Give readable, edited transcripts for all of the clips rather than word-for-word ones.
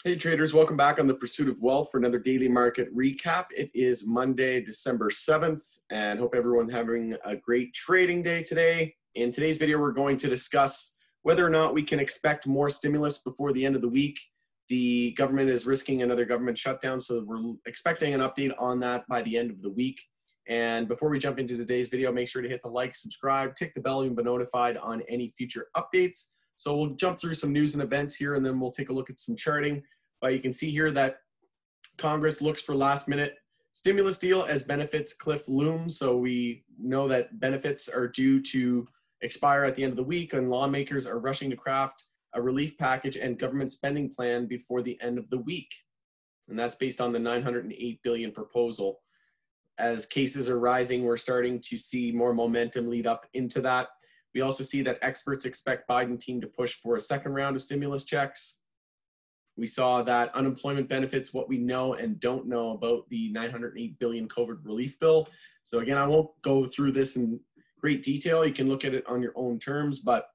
Hey traders, welcome back on the Pursuit of Wealth for another daily market recap. It is Monday, December 7th, and hope everyone's having a great trading day today. In today's video, we're going to discuss whether or not we can expect more stimulus before the end of the week. The government is risking another government shutdown, so we're expecting an update on that by the end of the week. And before we jump into today's video, make sure to hit the like, subscribe, tick the bell, and be notified on any future updates. So we'll jump through some news and events here, and then we'll take a look at some charting. But you can see here that Congress looks for last-minute stimulus deal as benefits cliff looms. So we know that benefits are due to expire at the end of the week, and lawmakers are rushing to craft a relief package and government spending plan before the end of the week. And that's based on the $908 billion proposal. As cases are rising, we're starting to see more momentum lead up into that. We also see that experts expect Biden team to push for a second round of stimulus checks. We saw that unemployment benefits, what we know and don't know about the $908 billion COVID relief bill. So again, I won't go through this in great detail. You can look at it on your own terms, but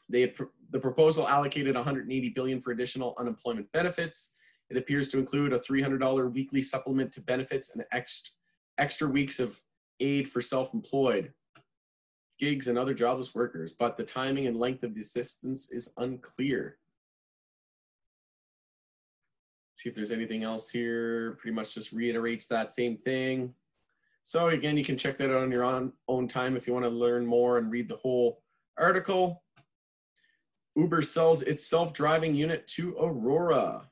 the proposal allocated $180 billion for additional unemployment benefits. It appears to include a $300 weekly supplement to benefits and extra weeks of aid for self-employed, gigs, and other jobless workers, but the timing and length of the assistance is unclear. See if there's anything else here. Pretty much just reiterates that same thing. So again, you can check that out on your own time if you want to learn more and read the whole article. Uber sells its self-driving unit to Aurora.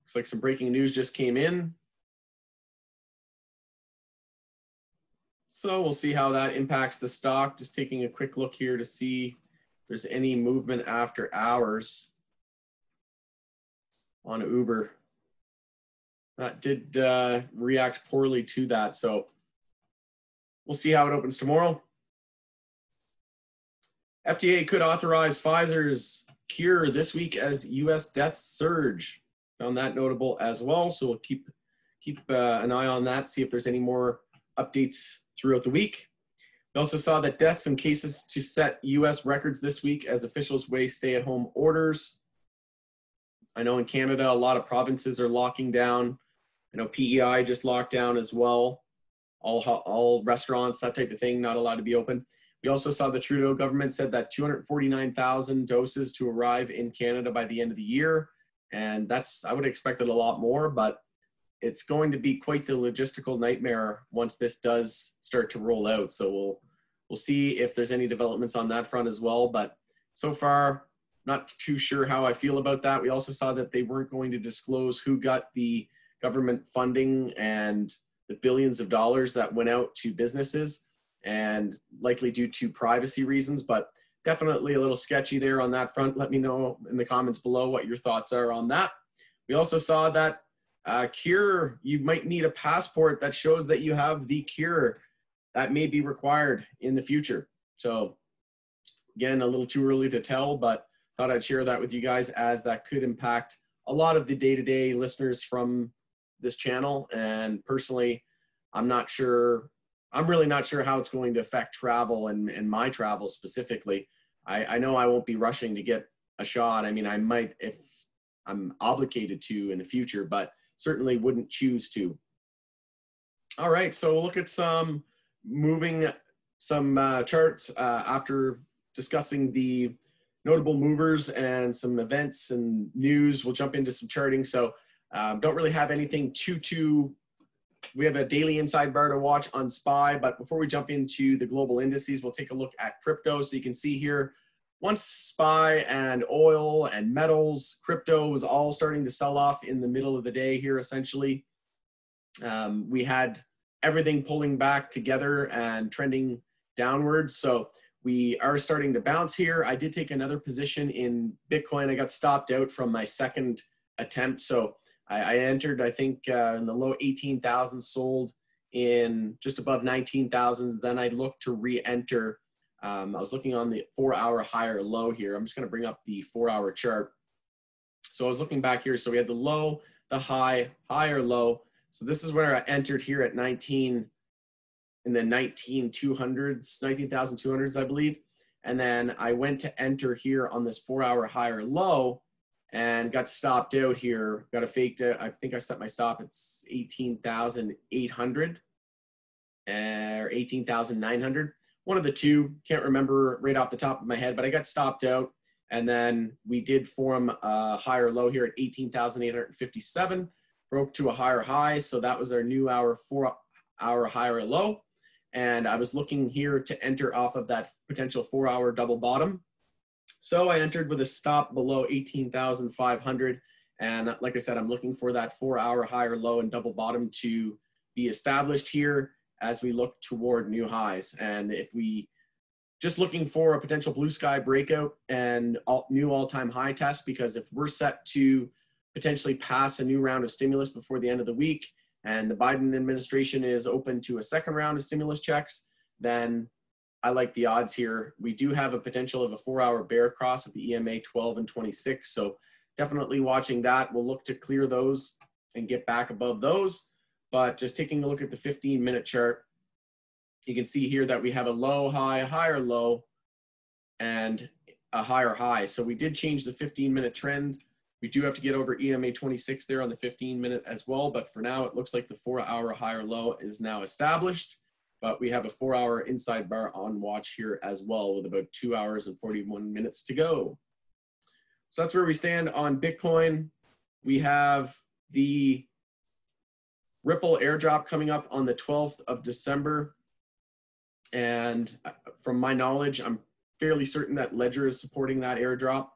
Looks like some breaking news just came in. So we'll see how that impacts the stock. Just taking a quick look here to see if there's any movement after hours on Uber. That did react poorly to that. So we'll see how it opens tomorrow. FDA could authorize Pfizer's cure this week as U.S. deaths surge. Found that notable as well. So we'll keep an eye on that, see if there's any more updates throughout the week. We also saw that deaths and cases to set U.S. records this week as officials weigh stay-at-home orders. I know in Canada, a lot of provinces are locking down. I know PEI just locked down as well. All restaurants, that type of thing, not allowed to be open. We also saw the Trudeau government said that 249,000 doses to arrive in Canada by the end of the year. And I would have expected a lot more, but it's going to be quite the logistical nightmare once this does start to roll out. So we'll see if there's any developments on that front as well. But so far, not too sure how I feel about that. We also saw that they weren't going to disclose who got the government funding and the billions of dollars that went out to businesses, and likely due to privacy reasons, but definitely a little sketchy there on that front. Let me know in the comments below what your thoughts are on that. We also saw that cure, you might need a passport that shows that you have the cure. That may be required in the future. So again, a little too early to tell, but thought I'd share that with you guys as that could impact a lot of the day-to-day listeners from this channel. And personally, I'm really not sure how it's going to affect travel and my travel specifically. I know I won't be rushing to get a shot. I mean, I might if I'm obligated to in the future, but certainly wouldn't choose to. All right, so we'll look at some charts after discussing the notable movers and some events and news. We'll jump into some charting. So don't really have anything we have a daily inside bar to watch on SPY, but before we jump into the global indices, we'll take a look at crypto. So you can see here, once SPY and oil and metals, crypto was all starting to sell off in the middle of the day here, essentially. We had everything pulling back together and trending downwards. So we are starting to bounce here. I did take another position in Bitcoin. I got stopped out from my second attempt. So I entered, I think, in the low 18,000, sold in just above 19,000. Then I looked to re-enter. I was looking on the 4-hour higher low here. I'm just going to bring up the 4-hour chart. So I was looking back here. So we had the low, the high, higher low. So this is where I entered here at 19 in the 19,200s, I believe. And then I went to enter here on this 4-hour higher low. and got stopped out here. Got a faked out. I think I set my stop at 18,800 or 18,900. One of the two, can't remember right off the top of my head, but I got stopped out. And then we did form a higher low here at 18,857, broke to a higher high. So that was our new 4-hour higher low. And I was looking here to enter off of that potential 4-hour double bottom. So I entered with a stop below 18,500. And like I said, I'm looking for that 4-hour higher low and double bottom to be established here as we look toward new highs. And if we just looking for a potential blue sky breakout and new all-time high test, because if we're set to potentially pass a new round of stimulus before the end of the week and the Biden administration is open to a second round of stimulus checks, then I like the odds here. We do have a potential of a 4-hour bear cross at the EMA 12 and 26. So definitely watching that. We'll look to clear those and get back above those. But just taking a look at the 15-minute chart, you can see here that we have a low, high, higher low, and a higher high. So we did change the 15-minute trend. We do have to get over EMA 26 there on the 15-minute as well. But for now, it looks like the 4-hour higher low is now established. But we have a 4-hour inside bar on watch here as well with about 2 hours and 41 minutes to go. So that's where we stand on Bitcoin. We have the Ripple airdrop coming up on the 12th of December. And from my knowledge, I'm fairly certain that Ledger is supporting that airdrop.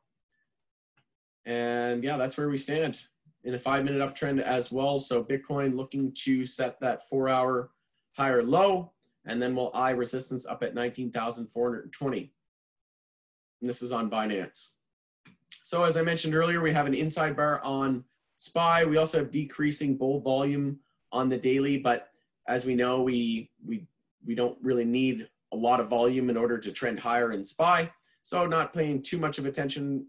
And yeah, that's where we stand in a 5-minute uptrend as well. So Bitcoin looking to set that 4-hour higher low, and then we'll eye resistance up at 19,420. And this is on Binance. So as I mentioned earlier, we have an inside bar on SPY. We also have decreasing bull volume on the daily, but as we know, we don't really need a lot of volume in order to trend higher in SPY. So not paying too much of attention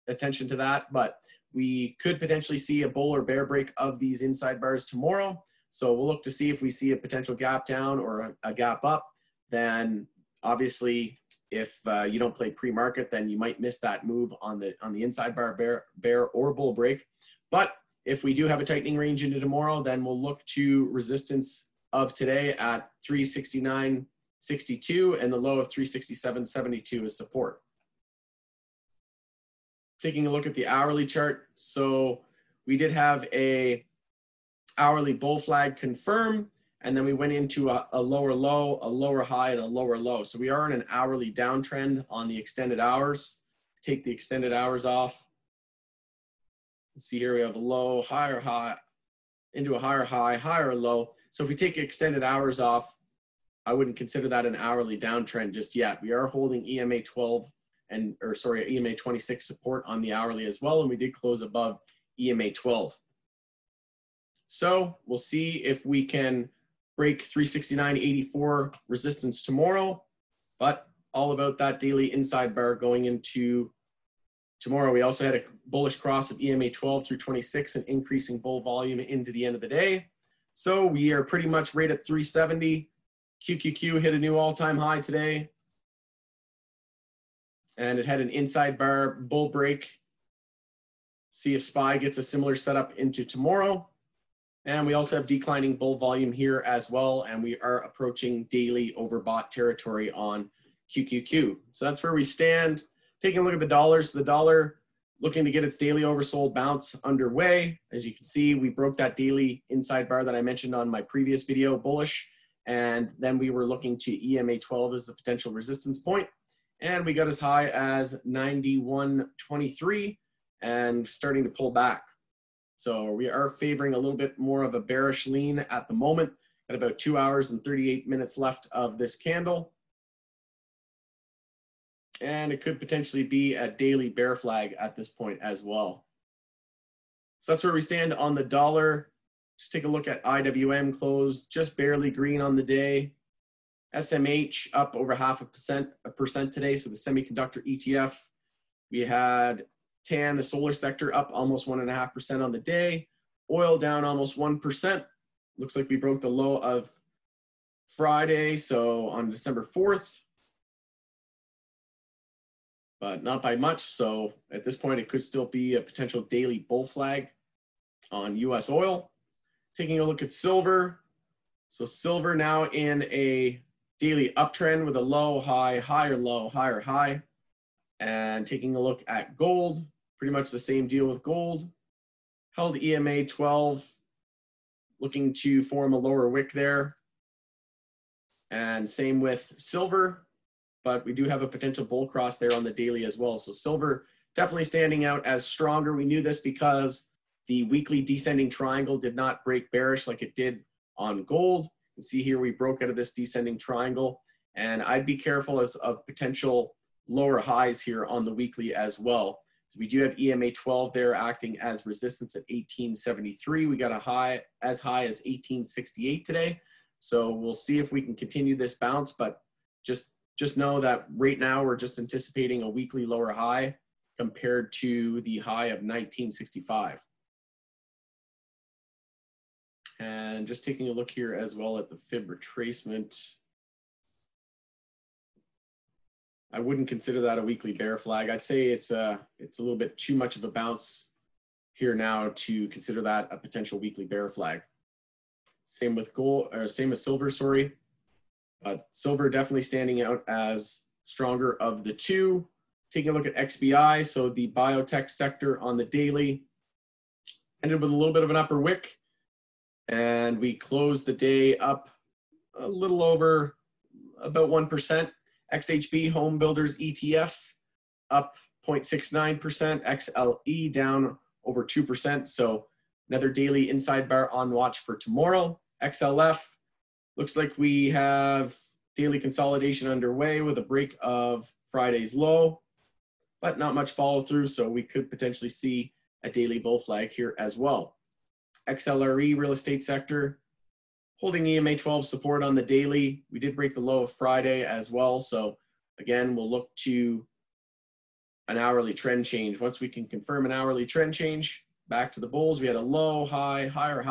to that, but we could potentially see a bull or bear break of these inside bars tomorrow. So we'll look to see if we see a potential gap down or a gap up. Then obviously, if you don't play pre-market, then you might miss that move on the inside bar bear or bull break. But if we do have a tightening range into tomorrow, then we'll look to resistance of today at 369.62 and the low of 367.72 is support. Taking a look at the hourly chart. So we did have a hourly bull flag confirm, and then we went into a lower low, a lower high, and a lower low. So we are in an hourly downtrend on the extended hours. Take the extended hours off. See here we have a low, higher high, into a higher high, higher low. So if we take extended hours off, I wouldn't consider that an hourly downtrend just yet. We are holding EMA 12 EMA 26 support on the hourly as well, and we did close above EMA 12. So we'll see if we can break 369.84 resistance tomorrow, but all about that daily inside bar going into tomorrow. We also had a bullish cross of EMA 12 through 26 and increasing bull volume into the end of the day. So we are pretty much right at 370. QQQ hit a new all-time high today. And it had an inside bar bull break. See if SPY gets a similar setup into tomorrow. And we also have declining bull volume here as well. And we are approaching daily overbought territory on QQQ. So that's where we stand. Taking a look at the dollars, the dollar looking to get its daily oversold bounce underway. As you can see, we broke that daily inside bar that I mentioned on my previous video, bullish. And then we were looking to EMA 12 as the potential resistance point. And we got as high as 91.23 and starting to pull back. So we are favoring a little bit more of a bearish lean at the moment. At about 2 hours and 38 minutes left of this candle. And it could potentially be a daily bear flag at this point as well. So that's where we stand on the dollar. Just take a look at IWM closed just barely green on the day. SMH up over 0.5% today. So the semiconductor ETF. We had TAN, the solar sector, up almost 1.5% on the day. Oil down almost 1%. Looks like we broke the low of Friday, so on December 4th. but not by much. So at this point, it could still be a potential daily bull flag on US oil. Taking a look at silver. So silver now in a daily uptrend with a low, high, higher, low, higher, high. And taking a look at gold, pretty much the same deal with gold. Held EMA 12, looking to form a lower wick there. And same with silver, but we do have a potential bull cross there on the daily as well. So silver definitely standing out as stronger. We knew this because the weekly descending triangle did not break bearish like it did on gold. You can see here we broke out of this descending triangle, and I'd be careful of potential lower highs here on the weekly as well. So we do have EMA 12 there acting as resistance at 1873. We got a high as 1868 today. So we'll see if we can continue this bounce, but just know that right now we're just anticipating a weekly lower high compared to the high of 1965. And just taking a look here as well at the fib retracement. I wouldn't consider that a weekly bear flag. I'd say it's a little bit too much of a bounce here now to consider that a potential weekly bear flag. Same with gold, or same with silver, sorry. But silver definitely standing out as stronger of the two. Taking a look at XBI, so the biotech sector on the daily ended with a little bit of an upper wick, and we closed the day up a little over about 1%. XHB Home Builders ETF up 0.69%, XLE down over 2%. So another daily inside bar on watch for tomorrow. XLF looks like we have daily consolidation underway with a break of Friday's low, but not much follow through. So we could potentially see a daily bull flag here as well. XLRE real estate sector holding EMA 12 support on the daily. We did break the low of Friday as well. So again, we'll look to an hourly trend change. Once we can confirm an hourly trend change, back to the bulls. We had a low, high, higher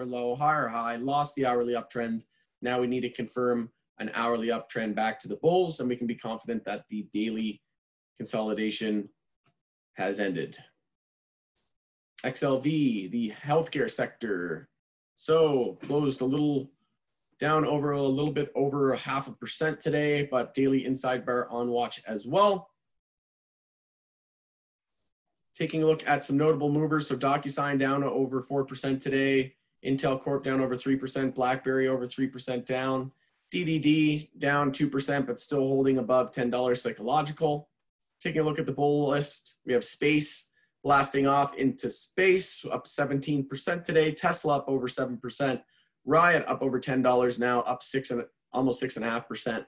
low, higher high, lost the hourly uptrend. Now we need to confirm an hourly uptrend back to the bulls, and we can be confident that the daily consolidation has ended. XLV, the healthcare sector. So closed a little down over a little bit over 0.5% today, but daily inside bar on watch as well. Taking a look at some notable movers. So DocuSign down over 4% today. Intel Corp down over 3%. BlackBerry over 3% down. DDD down 2%, but still holding above $10 psychological. Taking a look at the bull list, we have Space blasting off into space, up 17% today. Tesla up over 7%. Riot up over $10 now, up almost 6.5%.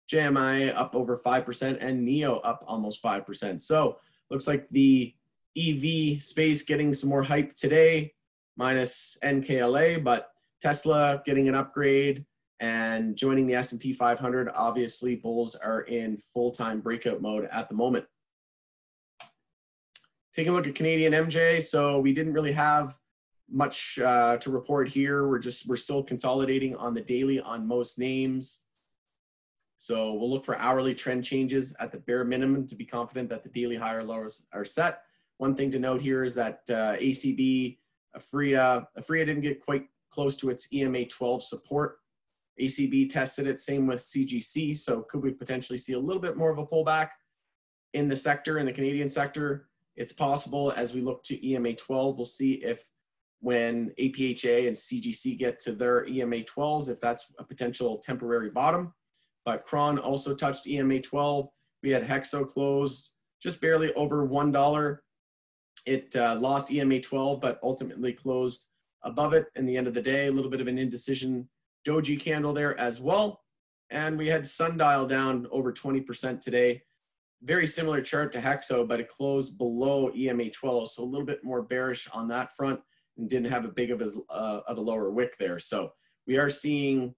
JMI up over 5%, and NEO up almost 5%. So looks like the EV space getting some more hype today, minus NKLA, but Tesla getting an upgrade and joining the S&P 500. Obviously, bulls are in full-time breakout mode at the moment. Taking a look at Canadian MJ, so we didn't really have much to report here. We're still consolidating on the daily on most names. So we'll look for hourly trend changes at the bare minimum to be confident that the daily higher lows are set. One thing to note here is that ACB, Afria didn't get quite close to its EMA 12 support. ACB tested it, same with CGC. So could we potentially see a little bit more of a pullback in the sector, in the Canadian sector? It's possible as we look to EMA 12. We'll see if when APHA and CGC get to their EMA 12s, if that's a potential temporary bottom. But Cron also touched EMA 12. We had Hexo close just barely over $1. It lost EMA 12, but ultimately closed above it in the end of the day. A little bit of an indecision doji candle there as well. And we had Sundial down over 20% today. Very similar chart to Hexo, but it closed below EMA 12, so a little bit more bearish on that front and didn't have a big of a lower wick there. So we are seeing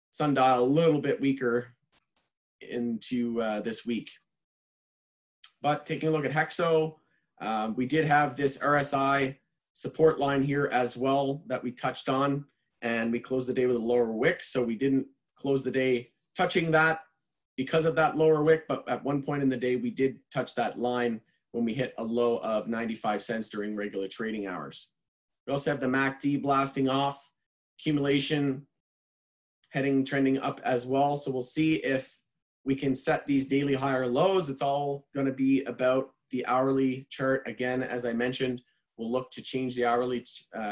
Sundial a little bit weaker into this week. But taking a look at Hexo, we did have this RSI support line here as well that we touched on, and we closed the day with a lower wick, so we didn't close the day touching that. because of that lower wick, but at one point in the day, we did touch that line when we hit a low of 95 cents during regular trading hours. We also have the MACD blasting off, accumulation trending up as well. So we'll see if we can set these daily higher lows. It's all going to be about the hourly chart. Again, as I mentioned, we'll look to change the hourly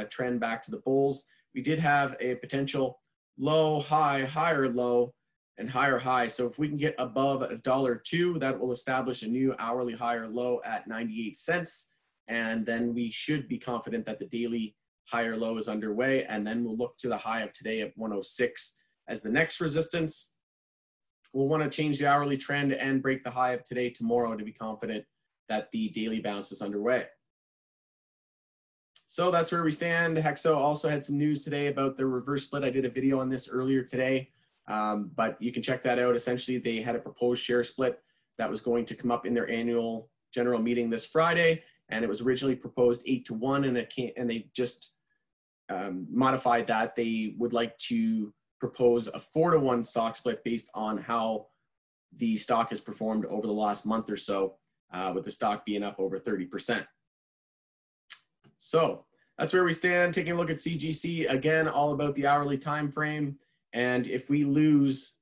trend back to the bulls. We did have a potential low, high, higher low, and higher high. So if we can get above $1.02, that will establish a new hourly higher low at 98 cents. And then we should be confident that the daily higher low is underway. And then we'll look to the high of today at 106 as the next resistance. We'll want to change the hourly trend and break the high of today tomorrow to be confident that the daily bounce is underway. So that's where we stand. Hexo also had some news today about the reverse split. I did a video on this earlier today, but you can check that out. Essentially, they had a proposed share split that was going to come up in their annual general meeting this Friday, and it was originally proposed 8-1, and they just modified that. They would like to propose a 4-1 stock split based on how the stock has performed over the last month or so, with the stock being up over 30%. So that's where we stand. Taking a look at CGC, again, all about the hourly time frame. And if we lose,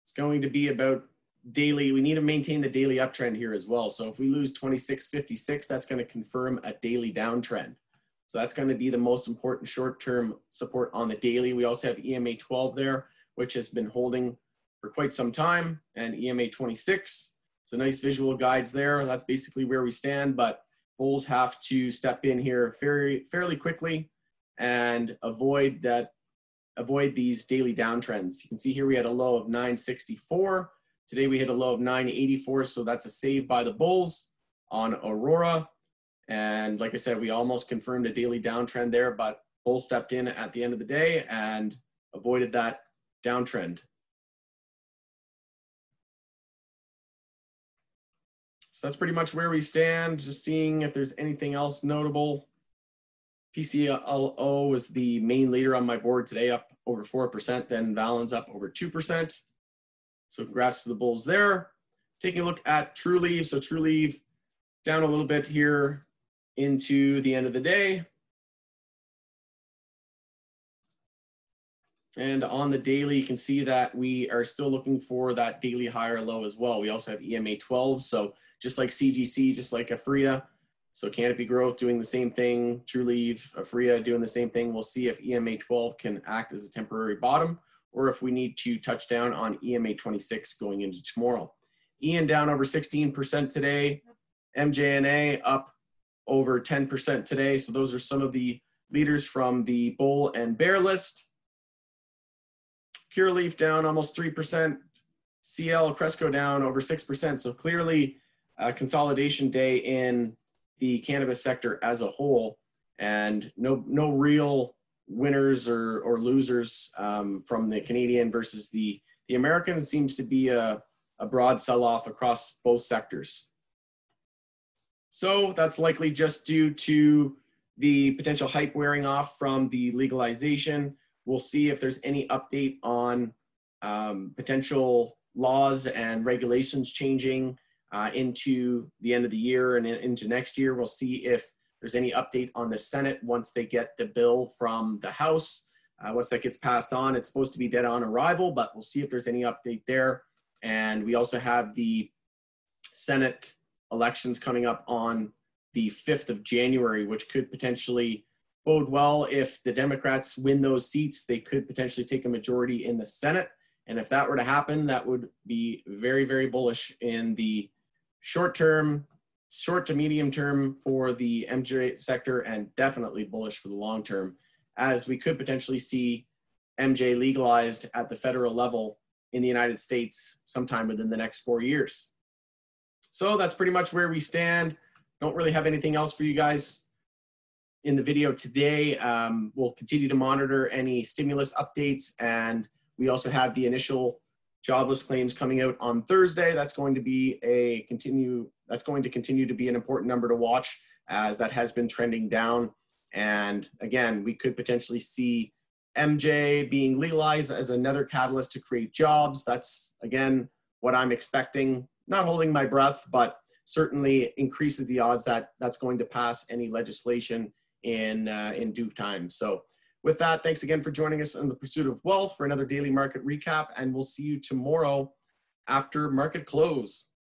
it's going to be about daily. We need to maintain the daily uptrend here as well. So if we lose 26.56, that's going to confirm a daily downtrend. So that's going to be the most important short-term support on the daily. We also have EMA 12 there, which has been holding for quite some time, and EMA 26. So nice visual guides there. That's basically where we stand, but bulls have to step in here fairly quickly and avoid these daily downtrends. You can see here we had a low of 964. Today we hit a low of 984, so that's a save by the bulls on Aurora. And like I said, we almost confirmed a daily downtrend there, but bulls stepped in at the end of the day and avoided that downtrend. So that's pretty much where we stand. Just seeing if there's anything else notable. PCLO was the main leader on my board today, up over 4%. Then Valens up over 2%. So congrats to the bulls there. Taking a look at TrueLeave. So TrueLeave down a little bit here into the end of the day. And on the daily, you can see that we are still looking for that daily higher low as well. We also have EMA 12. So just like CGC, just like Afria. So Canopy Growth doing the same thing. TrueLeave, Afria doing the same thing. We'll see if EMA 12 can act as a temporary bottom, or if we need to touch down on EMA 26 going into tomorrow. Ian down over 16% today. MJNA up over 10% today. So those are some of the leaders from the bull and bear list. Cureleaf down almost 3%. CL Cresco down over 6%. So clearly a consolidation day in the cannabis sector as a whole, and no real winners or losers from the Canadian versus the American. It seems to be a broad sell-off across both sectors. So that's likely just due to the potential hype wearing off from the legalization. We'll see if there's any update on potential laws and regulations changing into the end of the year and into next year. We'll see if there's any update on the Senate once they get the bill from the House. Once that gets passed on, it's supposed to be dead on arrival, but we'll see if there's any update there. And we also have the Senate elections coming up on the 5th of January, which could potentially bode well. If the Democrats win those seats, they could potentially take a majority in the Senate. And if that were to happen, that would be very, very bullish in the short to medium term for the MJ sector, and definitely bullish for the long term, as we could potentially see MJ legalized at the federal level in the United States sometime within the next 4 years. So that's pretty much where we stand. Don't really have anything else for you guys in the video today. We'll continue to monitor any stimulus updates, and we also have the initial jobless claims coming out on Thursday. That's going to continue to be an important number to watch, as that has been trending down. And again, we could potentially see MJ being legalized as another catalyst to create jobs. That's, again, what I'm expecting. Not holding my breath, but certainly increases the odds that that's going to pass any legislation in due time. So with that, thanks again for joining us on The Pursuit of Wealth for another daily market recap, and we'll see you tomorrow after market close.